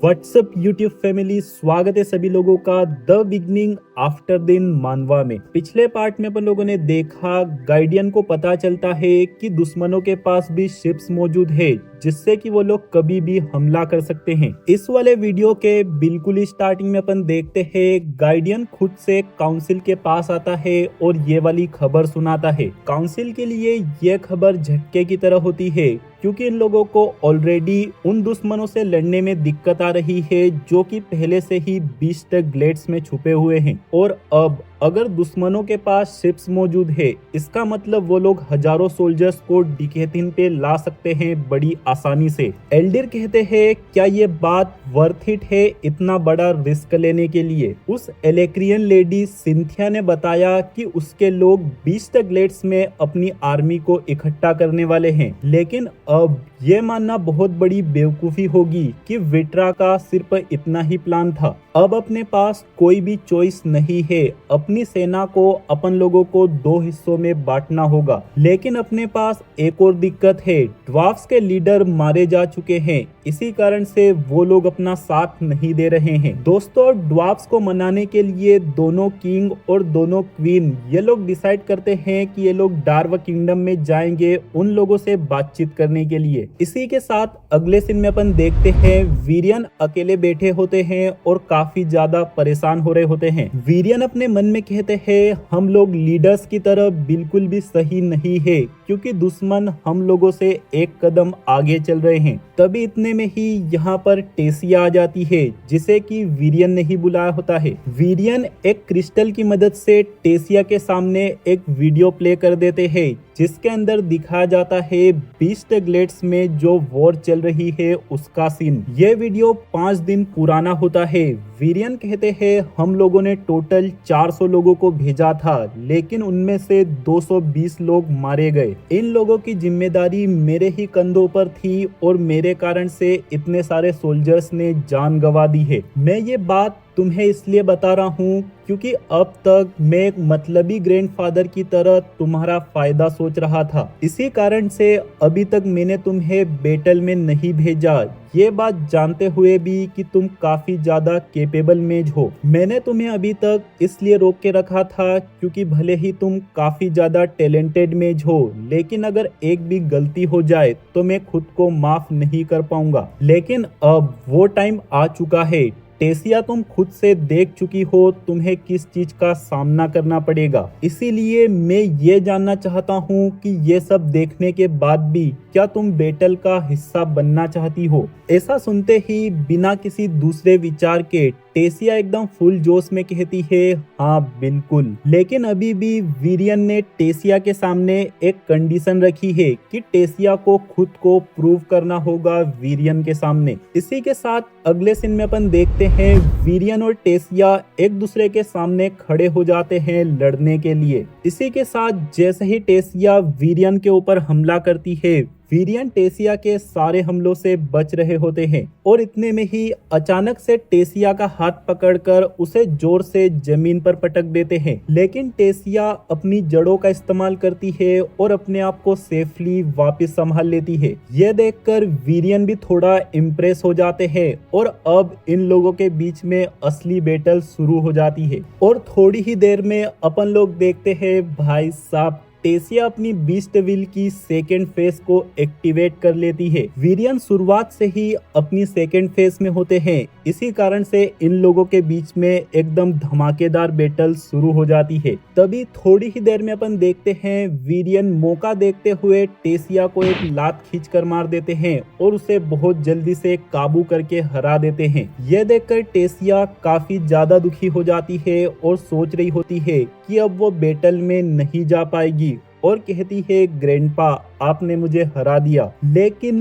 WhatsApp YouTube family, स्वागत है सभी लोगों का द बिगनिंग आफ्टर दिन मानवा में। पिछले पार्ट में अपन लोगों ने देखा गाइडियन को पता चलता है कि दुश्मनों के पास भी शिप्स मौजूद है जिससे कि वो लोग कभी भी हमला कर सकते हैं। इस वाले वीडियो के बिल्कुल स्टार्टिंग में अपन देखते हैं गाइडियन खुद से काउंसिल के पास आता है और ये वाली खबर सुनाता है। काउंसिल के लिए ये खबर झटके की तरह होती है क्योंकि इन लोगों को ऑलरेडी उन दुश्मनों से लड़ने में दिक्कत आ रही है जो कि पहले से ही बीस्ट ग्लेड्स में छुपे हुए हैं, और अब अगर दुश्मनों के पास शिप्स मौजूद है इसका मतलब वो लोग हजारों सोल्जर्स को डिकेथिन पे ला सकते हैं बड़ी आसानी से। एल्डिर कहते हैं क्या ये बात वर्थ इट है इतना बड़ा रिस्क लेने के लिए। उस एलेक्रियन लेडी सिंथिया ने बताया कि उसके लोग बीस्ट ग्लेड्स में अपनी आर्मी को इकट्ठा करने वाले हैं, लेकिन अब ये मानना बहुत बड़ी बेवकूफी होगी कि विट्रा का सिर्फ इतना ही प्लान था। अब अपने पास कोई भी चॉइस नहीं है, अपनी सेना को अपन लोगों को दो हिस्सों में बांटना होगा। लेकिन अपने पास एक और दिक्कत है, ड्वार्फ्स के लीडर मारे जा चुके हैं, इसी कारण से वो लोग अपना साथ नहीं दे रहे हैं। दोस्तों, ड्वार्फ्स को मनाने के लिए दोनों किंग और दोनों क्वीन ये लोग डिसाइड करते हैं कि ये लोग डार्व किंगडम में जाएंगे उन लोगों से बातचीत करने के लिए। इसी के साथ अगले सीन में अपन देखते हैं वीरियन अकेले बैठे होते हैं और काफी ज्यादा परेशान हो रहे होते हैं। वीरियन अपने मन में कहते हैं हम लोग लीडर्स की तरह बिल्कुल भी सही नहीं है क्योंकि दुश्मन हम लोगों से एक कदम आगे चल रहे हैं। तभी इतने में ही यहाँ पर टेसिया आ जाती है जिसे कि वीरियन ने ही बुलाया होता है। वीरियन एक क्रिस्टल की मदद से टेसिया के सामने एक वीडियो प्ले कर देते हैं जिसके अंदर दिखाया जाता है बीस्ट ग्लेड्स में जो वॉर चल रही है उसका सीन। ये वीडियो 5 दिन पुराना होता है। वीरियन कहते हैं हम लोगों ने टोटल 400 लोगों को भेजा था लेकिन उनमें से 220 लोग मारे गए। इन लोगों की जिम्मेदारी मेरे ही कंधों पर थी और मेरे कारण से इतने सारे सोल्जर्स ने जान गंवा दी है। मैं ये बात तुम्हें इसलिए बता रहा हूँ क्योंकि अब तक मैं एक मतलबी ग्रैंडफादर की तरह तुम्हारा फायदा सोच रहा था, इसी कारण से अभी तक मैंने तुम्हें बैटल में नहीं भेजा, ये बात जानते हुए भी कि तुम काफी ज्यादा केपेबल मेज हो। मैंने तुम्हें अभी तक इसलिए रोक के रखा था क्योंकि भले ही तुम काफी ज्यादा टैलेंटेड मेज हो लेकिन अगर एक भी गलती हो जाए तो मैं खुद को माफ नहीं कर पाऊंगा। लेकिन अब वो टाइम आ चुका है। टेसिया, तुम खुद से देख चुकी हो तुम्हें किस चीज का सामना करना पड़ेगा, इसीलिए मैं ये जानना चाहता हूँ कि ये सब देखने के बाद भी क्या तुम बैटल का हिस्सा बनना चाहती हो। ऐसा सुनते ही बिना किसी दूसरे विचार के टेसिया एकदम फुल जोश में कहती है हाँ बिल्कुल। लेकिन अभी भी वीरियन ने टेसिया के सामने एक कंडीशन रखी है कि टेसिया को खुद को प्रूव करना होगा वीरियन के सामने। इसी के साथ अगले सीन में अपन देखते हैं वीरियन और टेसिया एक दूसरे के सामने खड़े हो जाते हैं लड़ने के लिए। इसी के साथ जैसे ही टेसिया वीरियन के ऊपर हमला करती है, वीरियन टेसिया के सारे हमलों से बच रहे होते हैं और इतने में ही अचानक से टेसिया का हाथ पकड़कर उसे जोर से जमीन पर पटक देते हैं। लेकिन टेसिया अपनी जड़ों का इस्तेमाल करती है और अपने आप को सेफली वापस संभाल लेती है। यह देखकर वीरियन भी थोड़ा इम्प्रेस हो जाते हैं और अब इन लोगों के बीच में असली बैटल शुरू हो जाती है। और थोड़ी ही देर में अपन लोग देखते हैं भाई साहब टेसिया अपनी बीस्ट विल की सेकेंड फेज को एक्टिवेट कर लेती है। वीरियन शुरुआत से ही अपनी सेकेंड फेज में होते हैं, इसी कारण से इन लोगों के बीच में एकदम धमाकेदार बैटल शुरू हो जाती है। तभी थोड़ी ही देर में अपन देखते हैं वीरियन मौका देखते हुए टेसिया को एक लात खींच कर मार देते हैं और उसे बहुत जल्दी से काबू करके हरा देते हैं। यह देखकर टेसिया काफी ज्यादा दुखी हो जाती है और सोच रही होती है कि अब वो बैटल में नहीं जा पाएगी और कहती है ग्रैंडपा आपने मुझे हरा दिया। लेकिन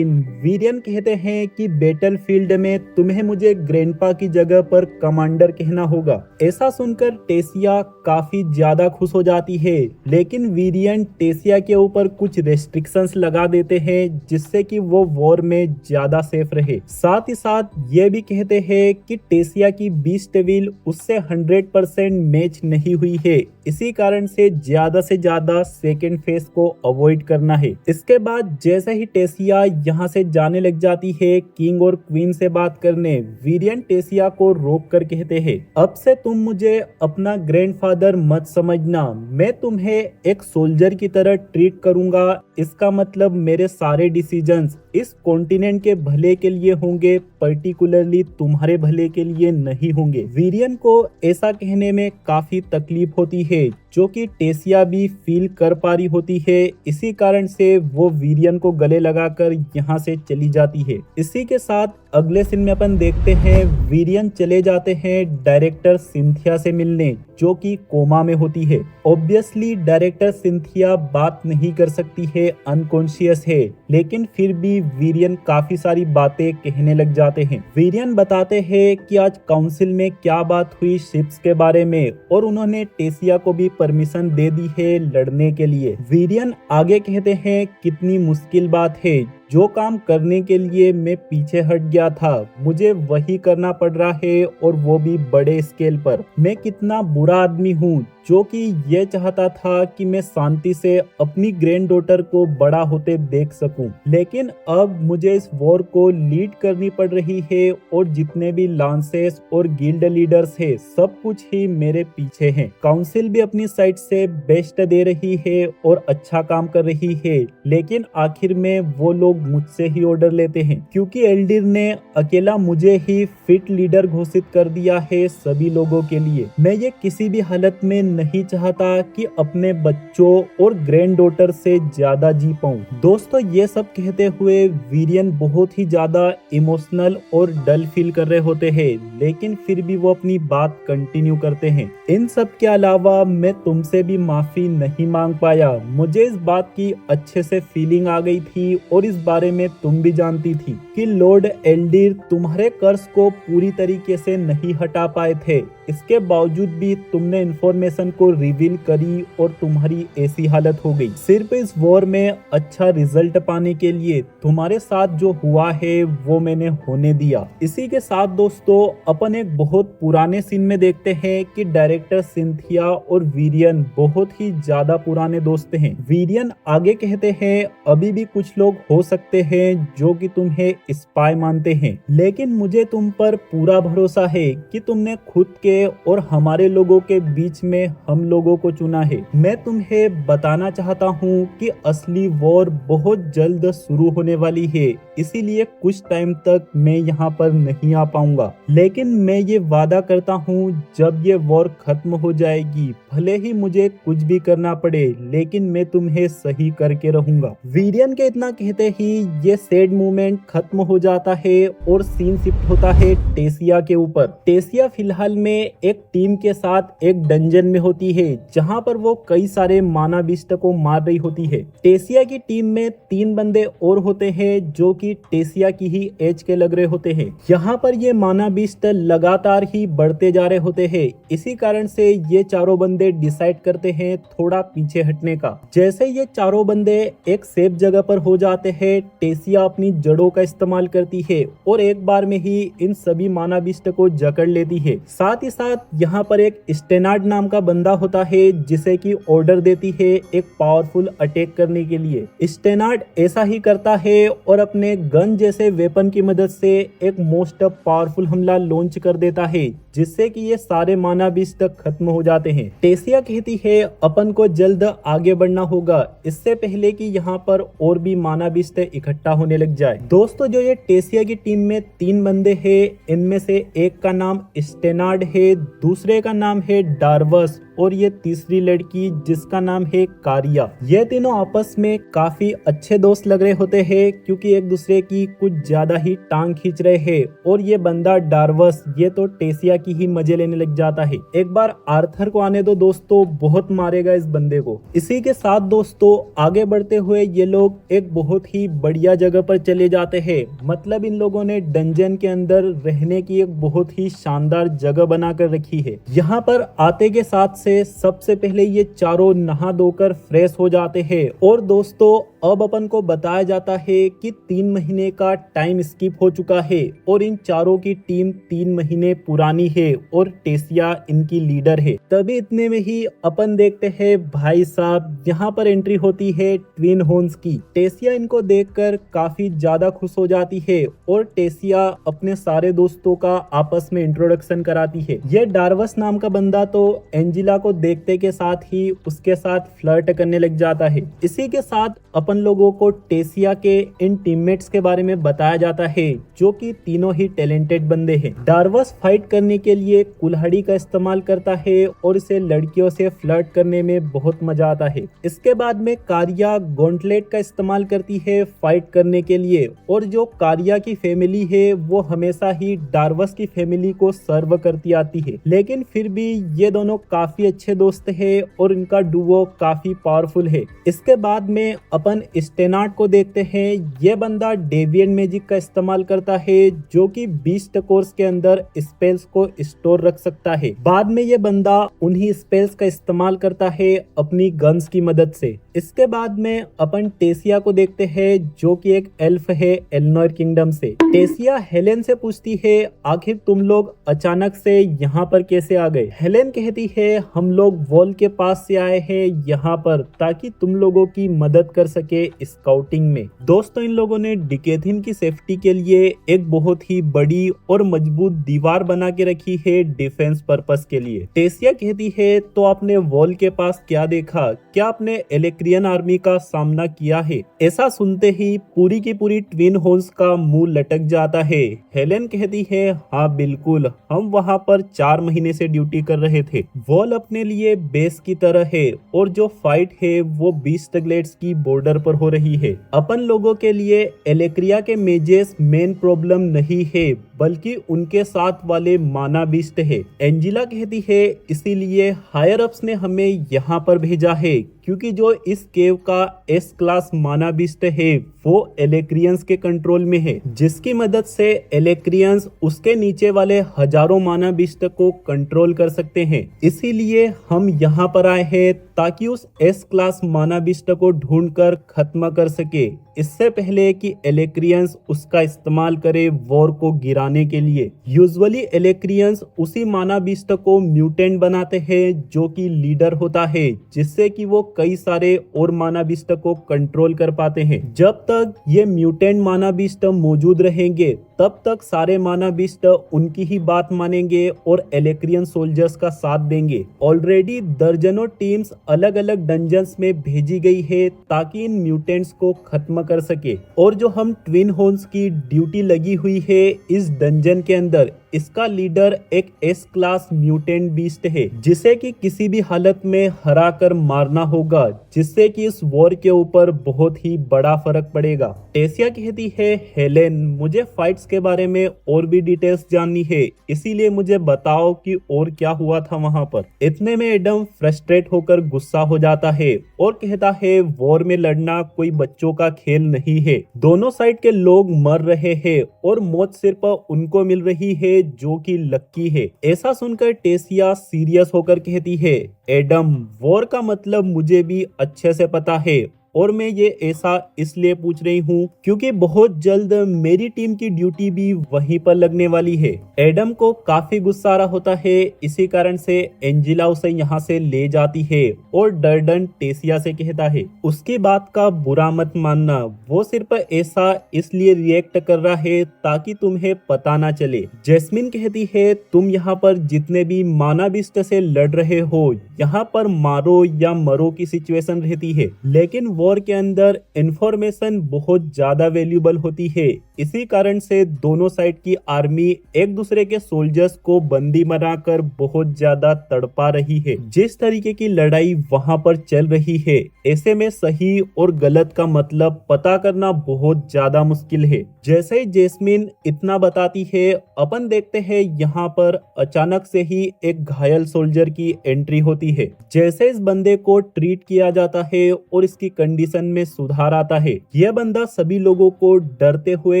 वीरियन कहते हैं कि बैटलफील्ड में तुम्हें मुझे ग्रैंडपा की जगह पर कमांडर कहना होगा। ऐसा सुनकर टेसिया काफी ज्यादा खुश हो जाती है, लेकिन वीरियन टेसिया के ऊपर कुछ रेस्ट्रिक्शंस लगा देते हैं जिससे कि वो वॉर में ज्यादा सेफ रहे। साथ ही साथ ये भी कहते हैं कि टेसिया की बीस्ट विल उससे 100% मैच नहीं हुई है, इसी कारण से ज्यादा सेकेंड फेज को अवॉइड कर करना है। इसके बाद जैसे ही टेसिया यहाँ से जाने लग जाती है किंग और क्वीन से बात करने, वीरियन टेसिया को रोक कर कहते हैं, अब से तुम मुझे अपना ग्रैंडफादर मत समझना, मैं तुम्हें एक सोल्जर की तरह ट्रीट करूंगा। इसका मतलब मेरे सारे डिसीजंस इस कॉन्टिनेंट के भले के लिए होंगे, पर्टिकुलरली तुम्हारे भले के लिए नहीं होंगे। वीरियन को ऐसा कहने में काफी तकलीफ होती है, जो कि टेसिया भी फील कर पा रही होती है। इसी कारण से वो वीरियन को गले लगाकर यहाँ से चली जाती है। इसी के साथ अगले सीन में अपन देखते हैं वीरियन चले जाते हैं डायरेक्टर सिंथिया से मिलने, जो कि कोमा में होती है। ऑब्वियसली डायरेक्टर सिंथिया बात नहीं कर सकती है, अनकॉन्शियस है, लेकिन फिर भी वीरियन काफी सारी बातें कहने लग जाते हैं। वीरियन बताते हैं कि आज काउंसिल में क्या बात हुई शिप्स के बारे में, और उन्होंने टेसिया को भी परमिशन दे दी है लड़ने के लिए। वीरियन आगे कहते हैं कितनी मुश्किल बात है, जो काम करने के लिए मैं पीछे हट गया था मुझे वही करना पड़ रहा है, और वो भी बड़े स्केल पर। मैं कितना बुरा आदमी हूँ जो कि ये चाहता था कि मैं शांति से अपनी ग्रैंड डॉटर को बड़ा होते देख सकूं, लेकिन अब मुझे इस वॉर को लीड करनी पड़ रही है, और जितने भी लांसेस और गिल्ड लीडर्स है सब कुछ ही मेरे पीछे हैं। काउंसिल भी अपनी साइड से बेस्ट दे रही है और अच्छा काम कर रही है, लेकिन आखिर में वो लोग मुझसे ही ऑर्डर लेते हैं, क्योंकि एल्डिर ने अकेला मुझे ही फिट लीडर घोषित कर दिया है सभी लोगों के लिए। मैं ये किसी भी हालत में नहीं चाहता कि अपने बच्चों और ग्रैंड डॉटर से ज्यादा जी पाऊं। दोस्तों, ये सब कहते हुए वीरियन बहुत ही ज्यादा इमोशनल और डल फील कर रहे होते हैं, लेकिन फिर भी वो अपनी बात कंटिन्यू करते हैं। इन सब के अलावा मैं तुमसे भी माफी नहीं मांग पाया, मुझे इस बात की अच्छे से फीलिंग आ गई थी, और इस बारे में तुम भी जानती थी कि लॉर्ड एल्डिर तुम्हारे कर्ज को पूरी तरीके से नहीं हटा पाए थे। इसके बावजूद भी तुमने इंफॉर्मेशन को रिवील करी और तुम्हारी ऐसी हालत हो गई। सिर्फ इस वॉर में अच्छा रिजल्ट पाने के लिए तुम्हारे साथ जो हुआ है वो मैंने होने दिया। इसी के साथ दोस्तों अपन एक बहुत पुराने सीन में देखते हैं कि डायरेक्टर सिंथिया और वीरियन बहुत ही ज्यादा पुराने दोस्त हैं। वीरियन आगे कहते हैं अभी भी कुछ लोग हो सकते हैं जो कि तुम्हें स्पाई मानते हैं, लेकिन मुझे तुम पर पूरा भरोसा है कि तुमने खुद के और हमारे लोगों के बीच में हम लोगों को चुना है। मैं तुम्हें बताना चाहता हूँ कि असली वॉर बहुत जल्द शुरू होने वाली है, इसीलिए कुछ टाइम तक मैं यहाँ पर नहीं आ पाऊंगा, लेकिन मैं ये वादा करता हूँ जब ये वॉर खत्म हो जाएगी, भले ही मुझे कुछ भी करना पड़े, लेकिन मैं तुम्हें सही करके रहूंगा। वीरियन के इतना कहते ही ये सैड मोमेंट खत्म हो जाता है और सीन शिफ्ट होता है टेसिया के ऊपर। टेसिया फिलहाल में एक टीम के साथ एक डंजन में होती है, जहां पर वो कई सारे माना बीस्ट को मार रही होती है। टेसिया की टीम में 3 बंदे और होते हैं जो कि टेसिया की ही एज के लग रहे होते हैं। यहाँ पर ये माना बीस्ट लगातार ही बढ़ते जा रहे होते हैं, इसी कारण से ये चारों बंदे डिसाइड करते हैं थोड़ा पीछे हटने का। जैसे ये चारों बंदे एक सेफ जगह पर हो जाते हैं, टेसिया अपनी जड़ों का इस्तेमाल करती है और एक बार में ही इन सभी माना बीस्ट को जकड़ लेती है। साथ ही साथ यहाँ पर एक स्टेनार्ड नाम का बंदा होता है जिसे कि ऑर्डर देती है एक पावरफुल अटैक करने के लिए। स्टेनार्ड ऐसा ही करता है और अपने गन जैसे वेपन की मदद से एक मोस्ट पावरफुल हमला लॉन्च कर देता है, जिससे कि ये सारे माना बीस्ट खत्म हो जाते हैं। टेसिया कहती है अपन को जल्द आगे बढ़ना होगा, इससे पहले कि यहाँ पर और भी माना बीस्ट इकट्ठा होने लग जाए। दोस्तों, जो ये टेसिया की टीम में 3 बंदे हैं, इनमें से एक का नाम स्टेनार्ड है, दूसरे का नाम है डार्वस और ये तीसरी लड़की जिसका नाम है कारिया। ये तीनों आपस में काफी अच्छे दोस्त लग रहे होते हैं, क्योंकि एक दूसरे की कुछ ज्यादा ही टांग खींच रहे हैं। और ये बंदा डार्वस ये तो टेसिया की ही मजे लेने लग जाता है। एक बार आर्थर को आने दो दोस्तों, बहुत मारेगा इस बंदे को। इसी के साथ दोस्तों आगे बढ़ते हुए ये लोग एक बहुत ही बढ़िया जगह पर चले जाते हैं। मतलब इन लोगों ने डंजन के अंदर रहने की एक बहुत ही शानदार जगह बनाकर रखी है। यहाँ पर आते के साथ से सबसे पहले ये चारों नहा धोकर फ्रेश हो जाते हैं। और दोस्तों अब अपन को बताया जाता है कि 3 महीने का टाइम स्किप हो चुका है और इन चारों की टीम 3 महीने पुरानी है और टेसिया इनकी लीडर है। तभी इतने में ही अपन देखते हैं भाई साहब यहाँ पर एंट्री होती है ट्विन हॉर्न्स की। टेसिया इनको देखकर काफी ज्यादा खुश हो जाती है और टेसिया अपने सारे दोस्तों का आपस में इंट्रोडक्शन कराती है। यह डार्वस नाम का बंदा तो एंजिला को देखते के साथ ही उसके साथ फ्लर्ट करने लग जाता है। इसी के साथ अपन लोगों को टेसिया के इन टीममेट्स के बारे में बताया जाता है जो कि तीनों ही टैलेंटेड बंदे हैं। डार्वस फाइट करने के लिए कुल्हाड़ी का इस्तेमाल करता है और इसे लड़कियों से फ्लर्ट करने में बहुत मजा आता है। इसके बाद में कारिया गॉन्टलेट का इस्तेमाल करती है फाइट करने के लिए और जो कारिया की फैमिली है वो हमेशा ही डार्वस की फैमिली को सर्व करती आती है। लेकिन फिर भी ये दोनों काफी अच्छे दोस्त हैं और इनका डुओ काफी पावरफुल है। इसके बाद में अपन स्टेनार्ड को देखते हैं। ये बंदा डेविएंट मैजिक का इस्तेमाल करता है जो कि बीस्ट कोर्स के अंदर स्पेल्स को स्टोर रख सकता है। बाद में ये बंदा उन्हीं स्पेल्स का इस्तेमाल करता है अपनी गन्स की मदद से। इसके बाद में अपन टेसिया को देखते हैं जो कि एक एल्फ है एल्नोर किंगडम से। टेसिया हेलेन से पूछती है आखिर तुम लोग अचानक से यहाँ पर कैसे आ गए। हेलेन कहती है हम लोग वॉल के पास से आए हैं यहाँ पर ताकि तुम लोगों की मदद कर सके स्काउटिंग में। दोस्तों इन लोगों ने डिकेथिन की सेफ्टी के लिए एक बहुत ही बड़ी और मजबूत दीवार बना के रखी है डिफेंस पर्पस के लिए। टेसिया कहती है तो आपने वॉल के पास क्या देखा, क्या आपने एलेक्रियन आर्मी का सामना किया है। ऐसा सुनते ही पूरी की पूरी ट्विन हॉर्न्स का मुंह लटक जाता है। हेलेन कहती है हाँ बिल्कुल, हम वहाँ पर 4 महीने से ड्यूटी कर रहे थे। वॉल अपने लिए बेस की तरह है और जो फाइट है वो बीस्ट ग्लेड्स की बॉर्डर पर हो रही है। अपन लोगों के लिए एलेक्रिया के मेजेस मेन प्रॉब्लम नहीं है बल्कि उनके साथ वाले माना बीस्ट है। एंजिला कहती है इसीलिए हायर अप्स ने हमें यहाँ पर भेजा है क्योंकि जो इस केव का एस क्लास माना बीस्ट है वो एलेक्रियंस के कंट्रोल में है, जिसकी मदद से एलेक्रियंस उसके नीचे वाले हजारों माना बीस्ट को कंट्रोल कर सकते हैं। इसीलिए हम यहाँ पर आए हैं ताकि उस एस क्लास माना बीस्ट को ढूंढकर खत्म कर सके इससे पहले कि एलेक्रियंस उसका इस्तेमाल करे वॉर को गिराने के लिए। यूजुअली एलेक्रियंस उसी माना बीस्ट को म्यूटेंट बनाते हैं जो कि लीडर होता है, जिससे कि वो कई सारे और माना बीस्ट को कंट्रोल कर पाते हैं। जब तक ये म्यूटेंट माना बीस्ट मौजूद रहेंगे तब तक सारे माना बीस्ट उनकी ही बात मानेंगे और एलेक्रियन सोल्जर्स का साथ देंगे। ऑलरेडी दर्जनों टीम्स अलग अलग डंजन्स में भेजी गई है ताकि इन म्यूटेंट्स को खत्म कर सके। और जो हम ट्विन हॉर्न्स की ड्यूटी लगी हुई है इस डंजन के अंदर, इसका लीडर एक एस क्लास म्यूटेंट बीस्ट है जिसे कि किसी भी हालत में हरा कर मारना होगा, जिससे कि इस वॉर के ऊपर बहुत ही बड़ा फर्क पड़ेगा। टेसिया कहती है हेलेन मुझे फाइट्स के बारे में और भी डिटेल्स जाननी है, इसीलिए मुझे बताओ कि और क्या हुआ था वहां पर। इतने में एडम फ्रस्ट्रेट होकर गुस्सा हो जाता है और कहता है वॉर में लड़ना कोई बच्चों का खेल नहीं है। दोनों साइड के लोग मर रहे हैं और मौत सिर्फ उनको मिल रही है जो कि लक्की है। ऐसा सुनकर टेसिया सीरियस होकर कहती है एडम वॉर का मतलब मुझे भी अच्छे से पता है और मैं ये ऐसा इसलिए पूछ रही हूँ क्योंकि बहुत जल्द मेरी टीम की ड्यूटी भी वहीं पर लगने वाली है। एडम को काफी गुस्सा आ रहा होता है, इसी कारण से एंजिला उसे यहाँ से ले जाती है और डर्डन टेसिया से कहता है उसकी बात का बुरा मत मानना, वो सिर्फ ऐसा इसलिए रिएक्ट कर रहा है ताकि तुम्हें पता ना चले। जैस्मिन कहती है तुम यहाँ पर जितने भी माना बिस्ट से लड़ रहे हो यहाँ पर मारो या मरो की सिचुएशन रहती है, लेकिन वॉर के अंदर इंफॉर्मेशन बहुत ज्यादा वैल्यूबल होती है। इसी कारण से दोनों साइड की आर्मी एक दूसरे के सोल्जर्स को बंदी बनाकर बहुत ज्यादा तड़पा रही है। जिस तरीके की लड़ाई वहां पर चल रही है ऐसे में सही और गलत का मतलब पता करना बहुत ज्यादा मुश्किल है। जैसे ही जैस्मिन इतना बताती है अपन देखते हैं यहाँ पर अचानक से ही एक घायल सोल्जर की एंट्री होती है। जैसे इस बंदे को ट्रीट किया जाता है और इसकी कंडीशन में सुधार आता है। यह बंदा सभी लोगों को डरते हुए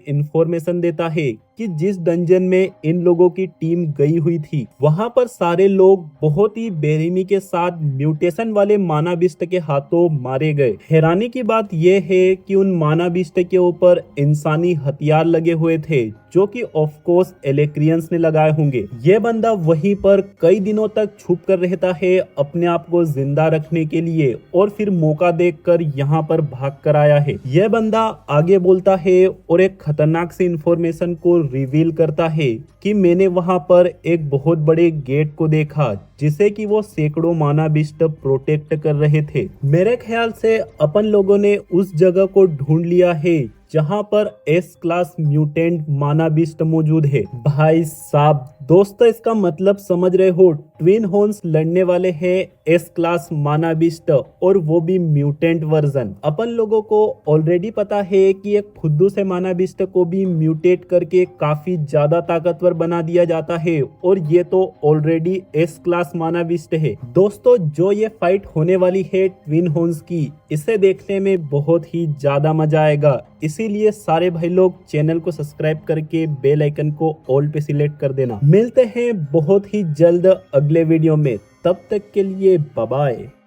इंफॉर्मेशन देता है कि जिस डंजन में इन लोगों की टीम गई हुई थी वहां पर सारे लोग बहुत ही बेरहमी के साथ म्यूटेशन वाले मानाबिस्ट के हाथों मारे गए। हैरानी की बात यह है कि उन मानाबिस्ट के ऊपर इंसानी हथियार लगे हुए थे जो कि ऑफ कोर्स एलेक्रियंस ने लगाए होंगे। यह बंदा वहीं पर कई दिनों तक छुप कर रहता है अपने आप को जिंदा रखने के लिए और फिर मौका देखकर यहाँ पर भाग कर आया है। यह बंदा आगे बोलता है और एक खतरनाक सी इंफॉर्मेशन को रिवील करता है कि मैंने वहां पर एक बहुत बड़े गेट को देखा जिसे कि वो सैकड़ों मानाबिस्ट प्रोटेक्ट कर रहे थे। मेरे ख्याल से अपन लोगों ने उस जगह को ढूंढ लिया है जहां पर एस क्लास म्यूटेंट मानाबिस्ट मौजूद है। भाई साहब दोस्तों इसका मतलब समझ रहे हो, ट्विन हॉर्न्स लड़ने वाले हैं एस क्लास मानाबिस्ट और वो भी म्यूटेंट वर्जन। अपन लोगों को ऑलरेडी पता है कि एक फुद्दू से मानाबिस्ट को भी म्यूटेट करके काफी ज्यादा ताकतवर बना दिया जाता है और ये तो ऑलरेडी एस क्लास मानाबिस्ट है। दोस्तों जो ये फाइट होने वाली है ट्विन हॉर्न्स की, इसे देखने में बहुत ही ज्यादा मजा आएगा। इसीलिए सारे भाई लोग चैनल को सब्सक्राइब करके बेल आइकन को ऑल पे सिलेक्ट कर देना। मिलते हैं बहुत ही जल्द अगले वीडियो में, तब तक के लिए बाय बाय।